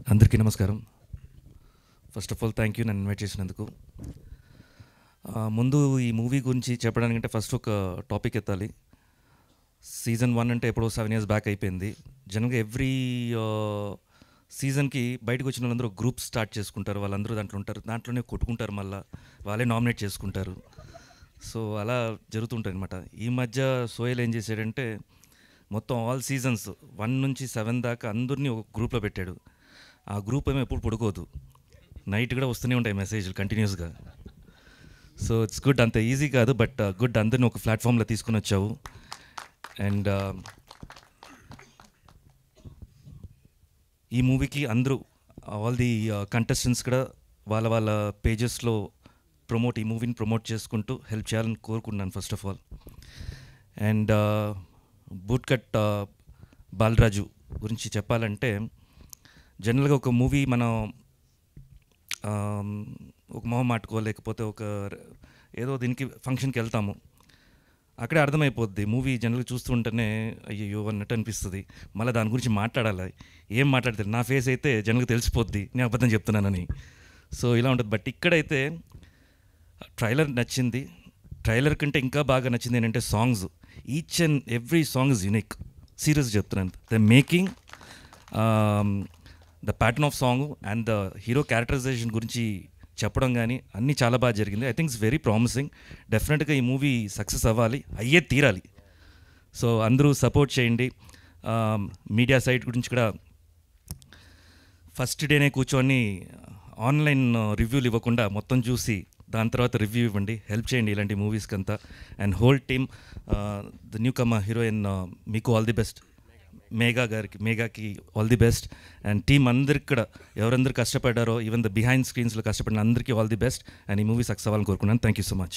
అందరికీ నమస్కారం. First of all thank you నన్ను ఇన్వైట్ చేసినందుకు. ముందు ఈ మూవీ గురించి చెప్పడానికంటే ఫస్ట్ ఒక టాపిక్ ఎత్తాలి. సీజన్ 1 అంటే ఎప్పుడో 7 years బ్యాక్ అయిపోయింది. జనరల్గా ఎవ్రీ సీజన్కి బయటకు వచ్చిన వాళ్ళందరూ గ్రూప్ స్టార్ట్ చేసుకుంటారు, వాళ్ళందరూ దాంట్లో ఉంటారు, దాంట్లోనే కొట్టుకుంటారు, మళ్ళీ వాళ్ళే నామినేట్ చేసుకుంటారు. సో అలా జరుగుతుంటాయి అనమాట. ఈ మధ్య సోయల్ ఏం చేశాడంటే మొత్తం ఆల్ సీజన్స్ 1 నుంచి 7 దాకా అందరినీ ఒక గ్రూప్లో పెట్టాడు. ఆ గ్రూప్ ఏమో ఎప్పుడు పడుకోదు, నైట్ కూడా వస్తూనే ఉంటాయి మెసేజ్లు కంటిన్యూస్గా. సో ఇట్స్ గుడ్, అంత ఈజీ కాదు, బట్ గుడ్, అందరిని ఒక ప్లాట్ఫామ్లో తీసుకుని వచ్చావు. అండ్ ఈ మూవీకి అందరూ ఆల్ ది కంటెస్టెంట్స్ కూడా వాళ్ళ వాళ్ళ పేజెస్లో ఈ మూవీని ప్రమోట్ చేసుకుంటూ హెల్ప్ చేయాలని కోరుకున్నాను first of all. And bootcut Balaraju గురించి చెప్పాలంటే, జనరల్గా ఒక మూవీ మనం ఒక మొహమాటకో లేకపోతే ఒక ఏదో దీనికి ఫంక్షన్కి వెళ్తాము, అక్కడే అర్థమైపోద్ది మూవీ. జనరల్గా చూస్తుంటేనే అయ్యో అన్నట్టు అనిపిస్తుంది, మళ్ళీ దాని గురించి మాట్లాడాలి, ఏం మాట్లాడతారు, నా ఫేస్ అయితే జనరల్గా తెలిసిపోద్ది నేను అబద్ధం చెప్తున్నానని. సో ఇలా ఉంటుంది. బట్ ఇక్కడైతే ట్రైలర్ నచ్చింది. ట్రైలర్ కంటే ఇంకా బాగా నచ్చింది ఏంటంటే songs. Each and every song is unique. Serious చెప్తున్నాను. The making, the pattern of song and the hero characterisation గురించి చెప్పడం కానీ అన్నీ చాలా బాగా జరిగింది. I think it's very promising. డెఫినెట్గా ఈ మూవీ సక్సెస్ అవ్వాలి, అయ్యే తీరాలి. సో అందరూ సపోర్ట్ చేయండి. మీడియా సైట్ గురించి కూడా ఫస్ట్ డేనే కూర్చొని ఆన్లైన్ రివ్యూలు ఇవ్వకుండా మొత్తం చూసి దాని తర్వాత రివ్యూ ఇవ్వండి, హెల్ప్ చేయండి ఇలాంటి మూవీస్కి అంతా. And whole team, the newcomer heroine, మీకు ఆల్ ది బెస్ట్. మేఘాకి all the best. And team అందరికి కూడా ఎవరందరూ కష్టపడ్డారో, ఈవెన్ ద బిహైండ్ స్క్రీన్స్లో కష్టపడిన అందరికీ ఆల్ ది బెస్ట్. అండ్ ఈ మూవీ సక్సెస్ అవ్వాలని కోరుకున్నాను. Thank you so much.